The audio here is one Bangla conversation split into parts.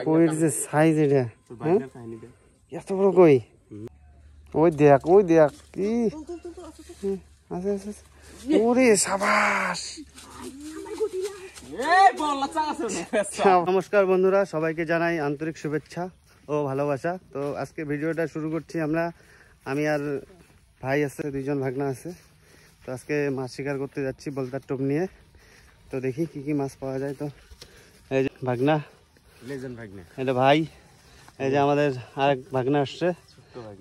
কইর যে সাইজ এটা, এত বড় কই। ওই দেখ কি আছে আছে। ওরে সাবাস। নমস্কার বন্ধুরা, সবাইকে জানাই আন্তরিক শুভেচ্ছা ও ভালোবাসা। তো আজকে ভিডিওটা শুরু করছি আমি আর ভাই আছে, দুইজন ভাগনা আছে। তো আজকে মাছ শিকার করতে যাচ্ছি বলতার টোপ নিয়ে। তো দেখি কি কি মাছ পাওয়া যায়। তো এই যে ভাগনা, এটা ভাই, এই যে আমাদের আরেক ভাগনা আসছে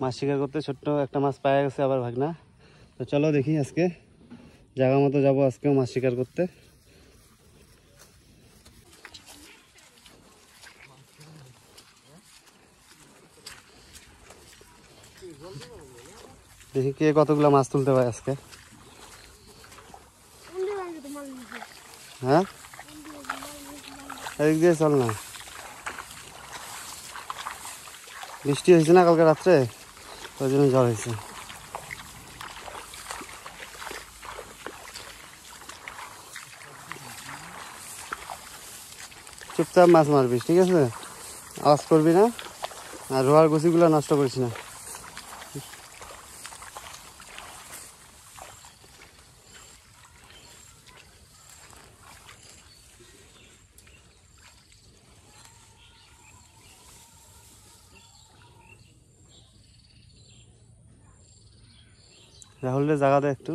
মাছ শিকার করতে। ছোট্ট একটা মাছ পাওয়া গেছে আবার ভাগনা। তো চলো দেখি, আজকে জায়গা মতো যাবো আজকেও মাছ শিকার করতে। দেখি কে কতগুলো মাছ তুলতে পারে আজকে। হ্যাঁ, এদিক দিয়ে চল না। বৃষ্টি হয়েছে না কালকে রাত্রে, ওই জন্য জ্বর হয়েছে। চুপচাপ মাছ মারবিস, ঠিক আছে? আওয়াজ করবি না, আর রোয়ার গুছিগুলো নষ্ট করিস না। রাহুলের জায়গা দে একটু।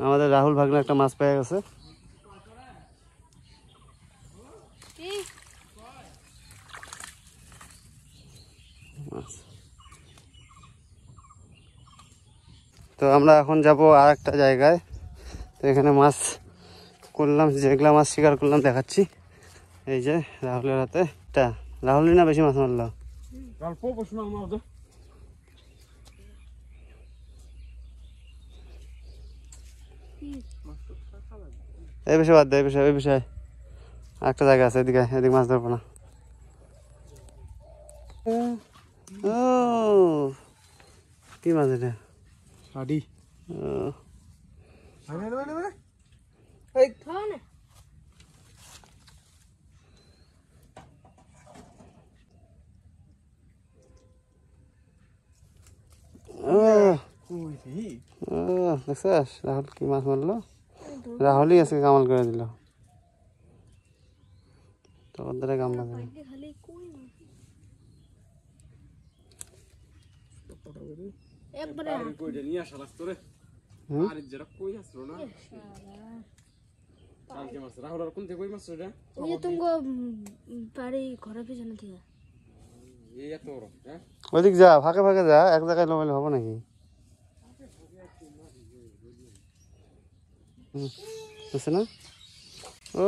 আমাদের রাহুল ভাগনা একটা মাছ পেয়ে গেছে। তো আমরা এখন যাব আর একটা জায়গায়। তো এখানে মাছ করলাম, যেগুলা মাছ শিকার করলাম দেখাচ্ছি। এই যে রাহুলের হাতে, রাহুলই না বেশি মাছ মারলো। এই বিষয়ে বাদ দে, এই বিষয়ে একটা জায়গা আছে, এদিকে মাছ ধরবো না। ও কি মাছ এটা? দেখছিস রাহুল কি মাছ মারলো? রাহুলই আজকে কামাল করে দিল। তো ওদের কাম বাজে। ওইদিক যা, ফাঁকে ফাঁকে যা, এক জায়গায় লোমাইলে হবো নাকি? বুঝছে না? ও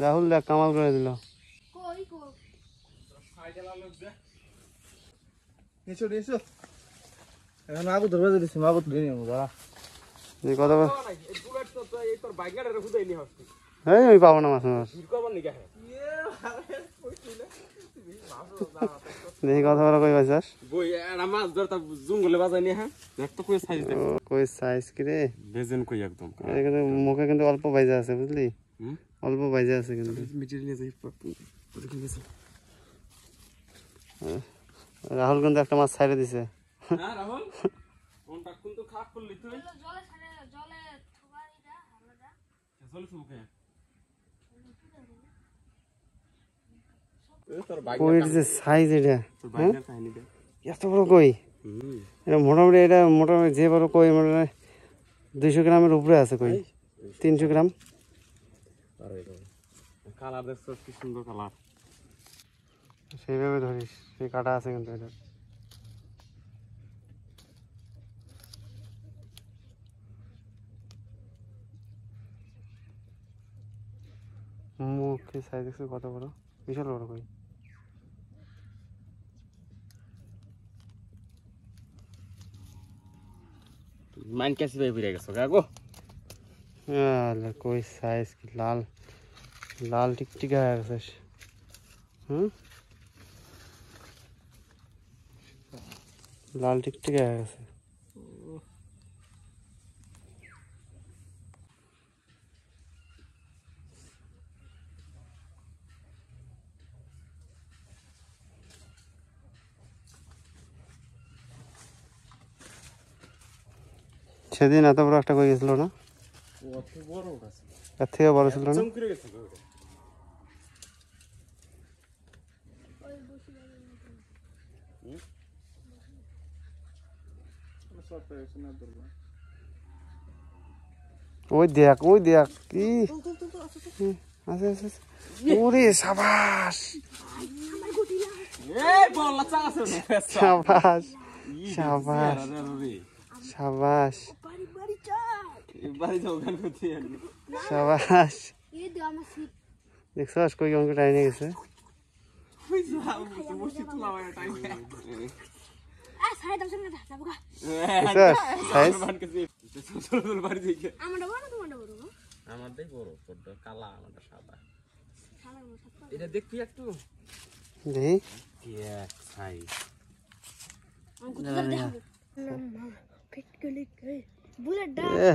রাহুল দেখ কামাল করে দিল। আমি পাবো না মাছ মাছ। দেখি কথা বলা কই পাইছাস? কই সাইজ কি রে? মুখে কিন্তু অল্প বাইজা আছে, বুঝলি? অল্প বাইজা আছে কিন্তু। রাহুল কিন্তু একটা মাছ ছাইড়ে দিছে। কইর যে সাইজ এটা, এত বড় কই। এটা মোটামুটি যে বড় কই, মানে 200 গ্রামের উপরে আছে কই, 300 গ্রাম। কালার দেখছো কি সুন্দর কালার। সেইভাবে ধরিস, সেই কাটা আছে কিন্তু এটা। মুখে সাইজ দেখছো কত বড়, বিশাল বড় কই। মাইন কাছে ভাই ফিরে গেছো কাগো। কই সাইজ কি লাল লাল টিকটিকা হয়ে গেছে। লাল টিকটিকা হয়ে গেছে। সেদিন এত বড় একটা কই গেছিল না, এর থেকে বড় ছিল না। ওই দেখ কি আছে আছে। ওরে সাবাস সাবাস সাবাস সাবাস সাবাস। দেখছো কই অঙ্ক টাইনে গেছে।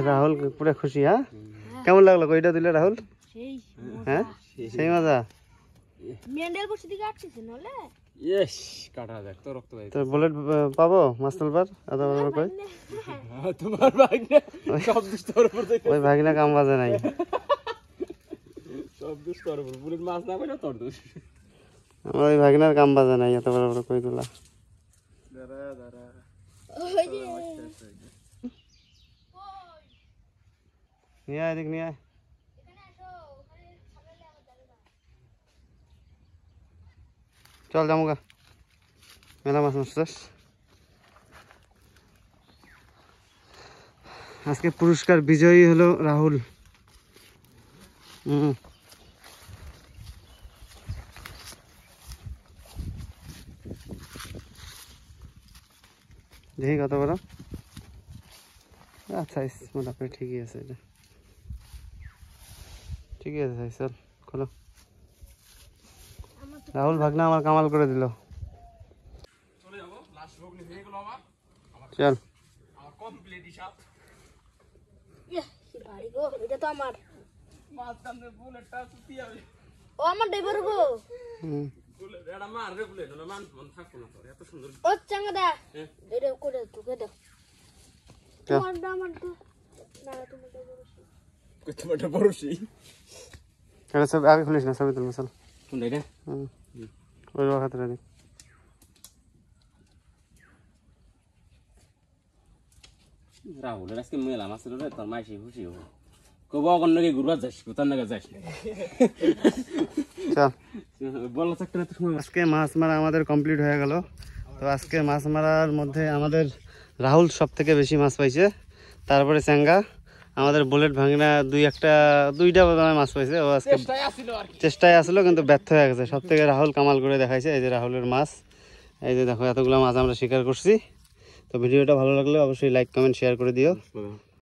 রাহুল পুরা খুশি। হ্যাঁ কেমন লাগলো কইটা দিলে রাহুল? হ্যাঁ সেই মজা। তোর বুলেট পাবো মাছ তুলবার? ওই ভাগিনা কাম বাজে নাই। আমার ওই ভাগিনার কাম বাজে নাই এত বড় বড় কই তোলা। নিয়ে আয় দেখ নিয়ে আয়। চল যামুগা মেলা মাছ মারছিস। আজকে পুরস্কার বিজয়ী হলো রাহুল। দেখি কত বড়। আচ্ছা মোটামুটি ঠিকই আছে, এটা ঠিকই আছে সাইজ। চল খোলো। রাহুল ভাগনা আমার কামাল করে দিল। চল আগে খুলিস না, ছবি তুলবো। চল ওই খাতে দেখ। রাহুলের আজকে মেলা মাছ রে, তোর মাইসি খুশি হবো। কব অন্য কি ঘুরবার যাস, কোথার নাকি যাস। আজকে মাছ মারা আমাদের কমপ্লিট হয়ে গেল। তো আজকে মাছ মারার মধ্যে আমাদের রাহুল সব থেকে বেশি মাছ পাইছে, তারপরে চ্যাঙ্গা। আমাদের বুলেট ভাঙিনা দুইটা মাছ পাইছে। ও আজকে চেষ্টায় আসলো কিন্তু ব্যর্থ হয়ে গেছে। সব থেকে রাহুল কামাল করে দেখাইছে। এই যে রাহুলের মাছ, এই যে দেখো এতগুলো মাছ আমরা শিকার করছি। তো ভিডিওটা ভালো লাগলে অবশ্যই লাইক কমেন্ট শেয়ার করে দিও।